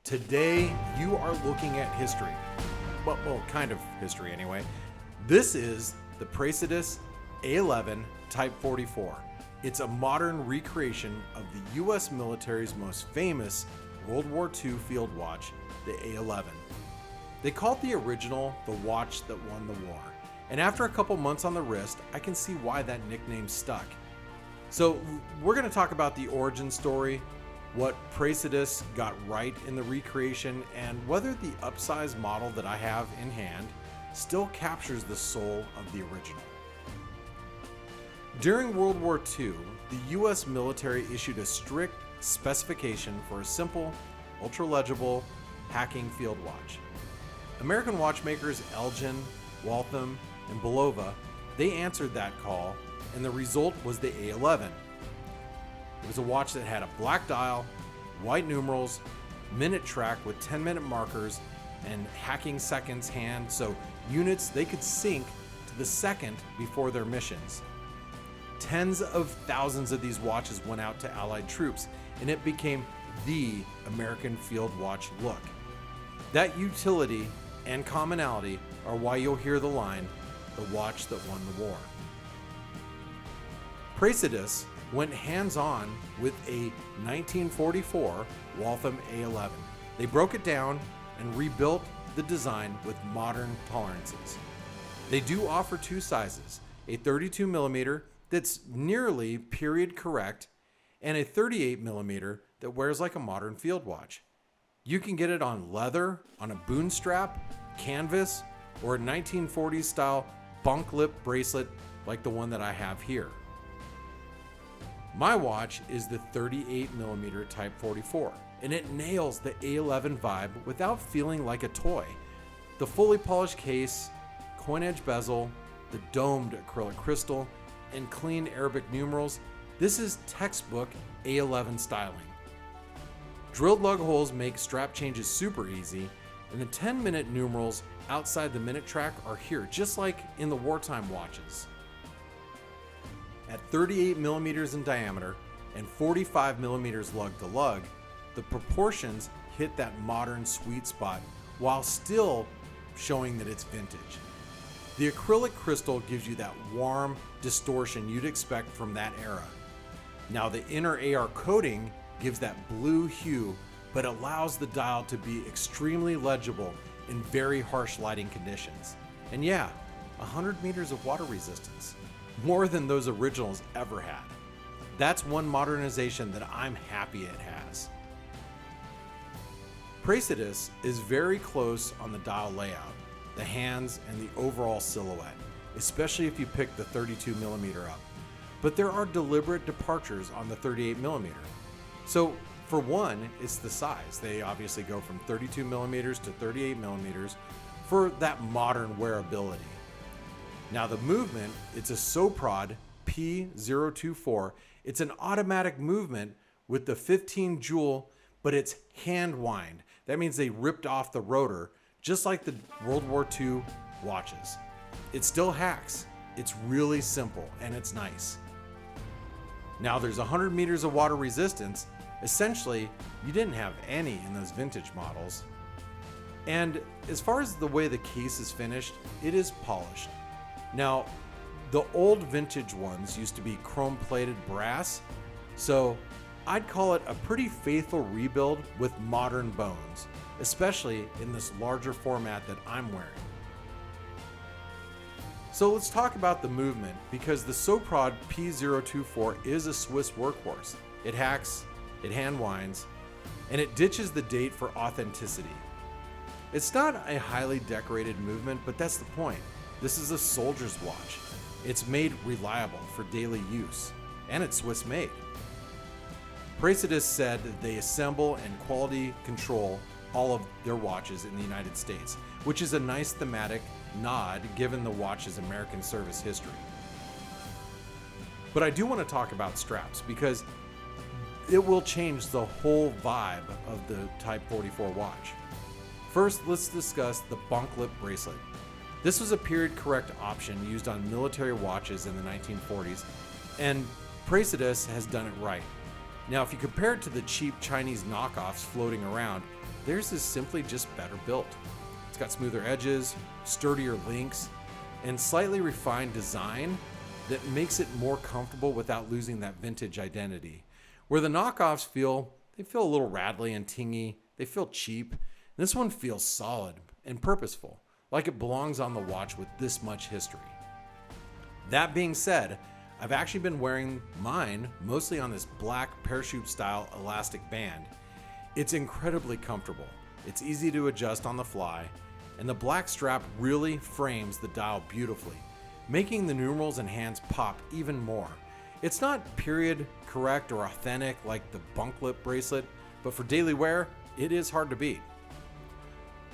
Today, you are looking at history. Well, kind of history anyway. This is the Praesidus A-11 Type 44. It's a modern recreation of the US military's most famous World War II field watch, the A-11. They called the original the watch that won the war. And after a couple months on the wrist, I can see why that nickname stuck. So we're going to talk about the origin story, what Praesidus got right in the recreation, and whether the upsized model that I have in hand still captures the soul of the original. During World War II, the US military issued a strict specification for a simple, ultra-legible hacking field watch. American watchmakers Elgin, Waltham, and Bulova, they answered that call, and the result was the A-11. It was a watch that had a black dial, white numerals, minute track with 10-minute markers, and hacking seconds hand, so units they could sync to the second before their missions. Tens of thousands of these watches went out to Allied troops, and it became the American field watch look. That utility and commonality are why you'll hear the line, "the watch that won the war." Praesidus went hands-on with a 1944 Waltham A-11. They broke it down and rebuilt the design with modern tolerances. They do offer two sizes, a 32mm that's nearly period correct and a 38mm that wears like a modern field watch. You can get it on leather, on a boon strap, canvas, or a 1940s style bunk lip bracelet like the one that I have here. My watch is the 38mm Type 44, and it nails the A-11 vibe without feeling like a toy. The fully polished case, coin edge bezel, the domed acrylic crystal, and clean Arabic numerals, this is textbook A-11 styling. Drilled lug holes make strap changes super easy, and the 10-minute numerals outside the minute track are here, just like in the wartime watches. At 38mm in diameter and 45mm lug to lug, the proportions hit that modern sweet spot while still showing that it's vintage. The acrylic crystal gives you that warm distortion you'd expect from that era. Now the inner AR coating gives that blue hue, but allows the dial to be extremely legible in very harsh lighting conditions. And yeah, 100 meters of water resistance, more than those originals ever had. That's one modernization that I'm happy it has. Praesidus is very close on the dial layout, the hands, and the overall silhouette, especially if you pick the 32mm up. But there are deliberate departures on the 38mm. So for one, it's the size. They obviously go from 32mm to 38mm for that modern wearability. Now the movement, it's a Soprod P024. It's an automatic movement with the 15 joule, but it's hand wind. That means they ripped off the rotor, just like the World War II watches. It still hacks. It's really simple and it's nice. Now there's 100 meters of water resistance. Essentially, you didn't have any in those vintage models. And as far as the way the case is finished, it is polished. Now, the old vintage ones used to be chrome-plated brass, so I'd call it a pretty faithful rebuild with modern bones, especially in this larger format that I'm wearing. So let's talk about the movement, because the Soprod P024 is a Swiss workhorse. It hacks, it hand winds, and it ditches the date for authenticity. It's not a highly decorated movement, but that's the point. This is a soldier's watch. It's made reliable for daily use, and it's Swiss made. Praesidus said that they assemble and quality control all of their watches in the United States, which is a nice thematic nod given the watch's American service history. But I do want to talk about straps, because it will change the whole vibe of the Type 44 watch. First, let's discuss the bunk lip bracelet. This was a period correct option used on military watches in the 1940s, and Praesidus has done it right. Now, if you compare it to the cheap Chinese knockoffs floating around, theirs is simply just better built. It's got smoother edges, sturdier links, and slightly refined design that makes it more comfortable without losing that vintage identity. Where the knockoffs feel a little rattly and tingy, they feel cheap. This one feels solid and purposeful, like it belongs on the watch with this much history. That being said, I've actually been wearing mine mostly on this black parachute style elastic band. It's incredibly comfortable. It's easy to adjust on the fly, and the black strap really frames the dial beautifully, making the numerals and hands pop even more. It's not period correct or authentic like the bunk lip bracelet, but for daily wear, it is hard to beat.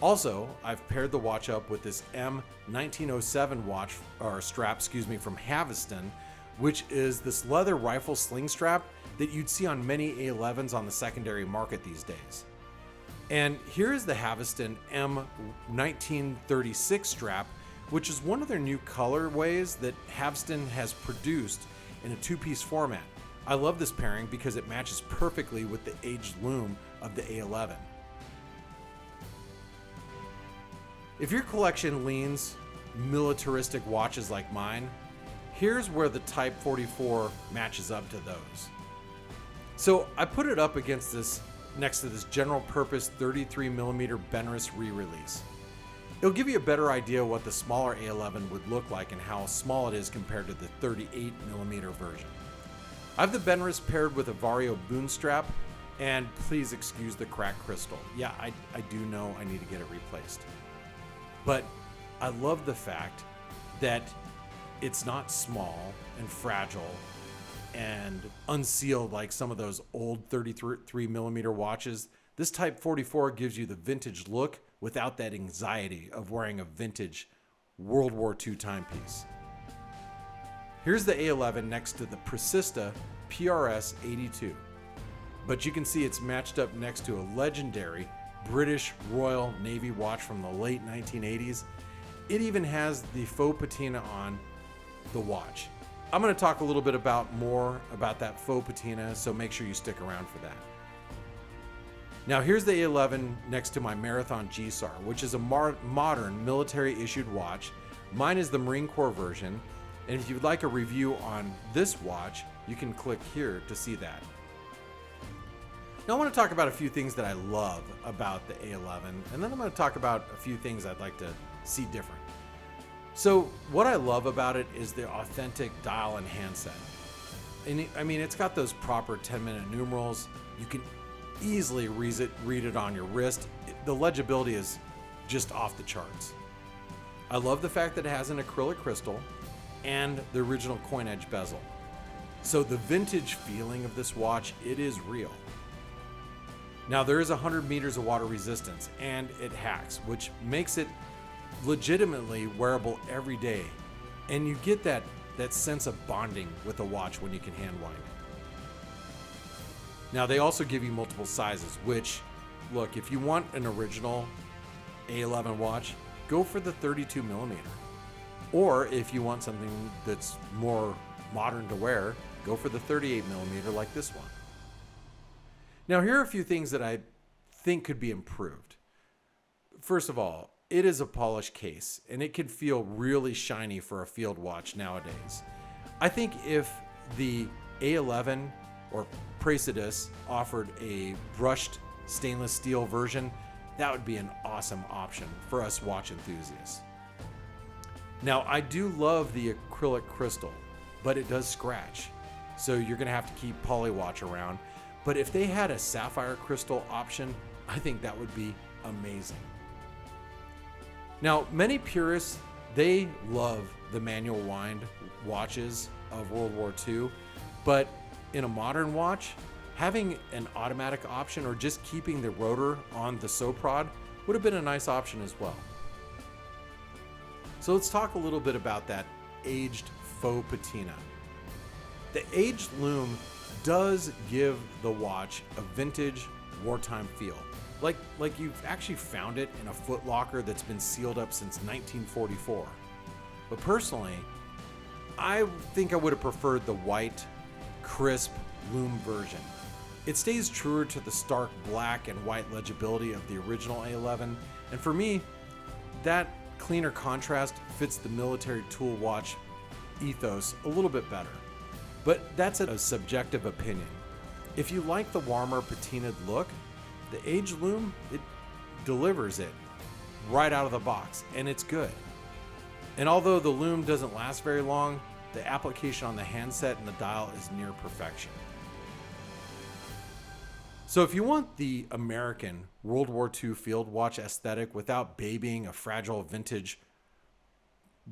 Also, I've paired the watch up with this M1907 strap from Haveston, which is this leather rifle sling strap that you'd see on many A11s on the secondary market these days. And here is the Haveston M1936 strap, which is one of their new colorways that Haveston has produced in a two-piece format. I love this pairing because it matches perfectly with the aged loom of the A11. If your collection leans militaristic watches like mine, here's where the Type 44 matches up to those. So I put it up next to this general purpose 33mm Benrus re-release. It'll give you a better idea what the smaller A11 would look like and how small it is compared to the 38mm version. I have the Benrus paired with a Vario boon strap, and please excuse the cracked crystal. Yeah, I do know I need to get it replaced. But I love the fact that it's not small and fragile and unsealed like some of those old 33mm watches. This Type 44 gives you the vintage look without that anxiety of wearing a vintage World War II timepiece. Here's the A11 next to the Precista PRS 82. But you can see it's matched up next to a legendary British Royal Navy watch from the late 1980s. It even has the faux patina on the watch. I'm going to talk a little bit more about that faux patina, so make sure you stick around for that. Now here's the A11 next to my Marathon GSAR, which is a modern military issued watch. Mine is the Marine Corps version, and if you'd like a review on this watch, you can click here to see that. Now I want to talk about a few things that I love about the A11, and then I'm going to talk about a few things I'd like to see different. So what I love about it is the authentic dial and handset. And it's got those proper 10-minute numerals. You can easily read it on your wrist. The legibility is just off the charts. I love the fact that it has an acrylic crystal and the original coin edge bezel. So the vintage feeling of this watch, it is real. Now there is 100 meters of water resistance and it hacks, which makes it legitimately wearable every day. And you get that sense of bonding with a watch when you can hand wind. Now they also give you multiple sizes, which, look, if you want an original A11 watch, go for the 32mm. Or if you want something that's more modern to wear, go for the 38mm like this one. Now here are a few things that I think could be improved. First of all, it is a polished case and it can feel really shiny for a field watch nowadays. I think if the A11 or Praesidus offered a brushed stainless steel version, that would be an awesome option for us watch enthusiasts. Now, I do love the acrylic crystal, but it does scratch, so you're going to have to keep Polywatch around. But if they had a sapphire crystal option, I think that would be amazing. Now, many purists, they love the manual wind watches of World War II, but in a modern watch, having an automatic option or just keeping the rotor on the SOPROD would have been a nice option as well. So let's talk a little bit about that aged faux patina. The aged loom does give the watch a vintage wartime feel. Like you've actually found it in a Foot Locker that's been sealed up since 1944. But personally, I think I would have preferred the white, crisp loom version. It stays truer to the stark black and white legibility of the original A11, and for me, that cleaner contrast fits the military tool watch ethos a little bit better. But that's a subjective opinion. If you like the warmer patinaed look, the Age Lume, it delivers it right out of the box, and it's good. And although the Lume doesn't last very long, the application on the handset and the dial is near perfection. So if you want the American World War II field watch aesthetic without babying a fragile vintage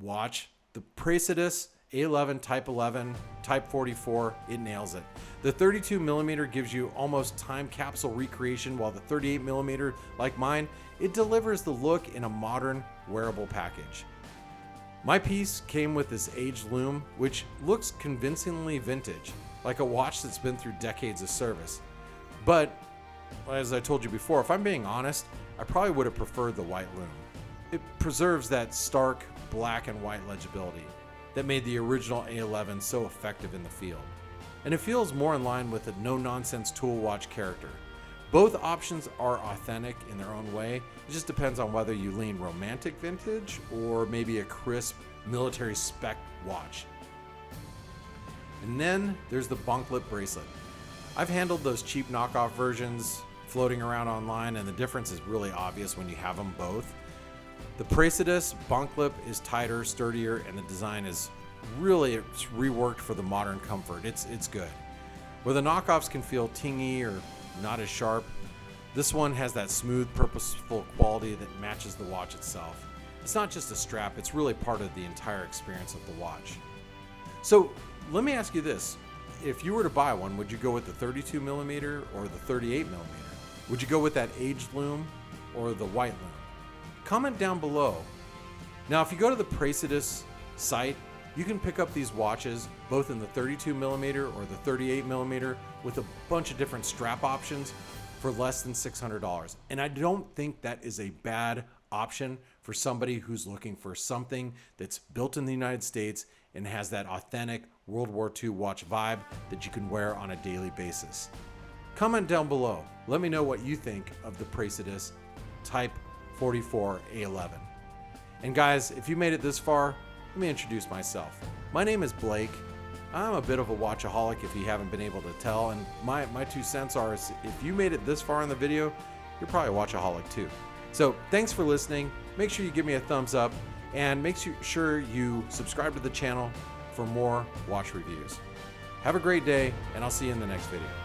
watch, the Praesidus A-11 Type 11, Type 44, it nails it. The 32mm gives you almost time capsule recreation, while the 38mm, like mine, it delivers the look in a modern wearable package. My piece came with this Age Lume, which looks convincingly vintage, like a watch that's been through decades of service. But, as I told you before, if I'm being honest, I probably would have preferred the white Lume. It preserves that stark black and white legibility that made the original A11 so effective in the field. And it feels more in line with a no-nonsense tool watch character. Both options are authentic in their own way. It just depends on whether you lean romantic vintage or maybe a crisp military spec watch. And then there's the bunklet bracelet. I've handled those cheap knockoff versions floating around online, and the difference is really obvious when you have them both. The Praesidus bunklet is tighter, sturdier, and the design is really reworked for the modern comfort. It's good. Where the knockoffs can feel tingy or not as sharp, this one has that smooth, purposeful quality that matches the watch itself. It's not just a strap, it's really part of the entire experience of the watch. So let me ask you this. If you were to buy one, would you go with the 32mm or the 38mm? Would you go with that Age Lume or the white Lume? Comment down below. Now, if you go to the Praesidus site, you can pick up these watches both in the 32mm or the 38mm with a bunch of different strap options for less than $600. And I don't think that is a bad option for somebody who's looking for something that's built in the United States and has that authentic World War II watch vibe that you can wear on a daily basis. Comment down below. Let me know what you think of the Praesidus Type 44 A11. And guys, if you made it this far, let me introduce myself. My name is Blake. I'm a bit of a watchaholic if you haven't been able to tell, and my 2 cents are, if you made it this far in the video, you're probably a watchaholic too. So thanks for listening. Make sure you give me a thumbs up, and make sure you subscribe to the channel for more watch reviews. Have a great day, and I'll see you in the next video.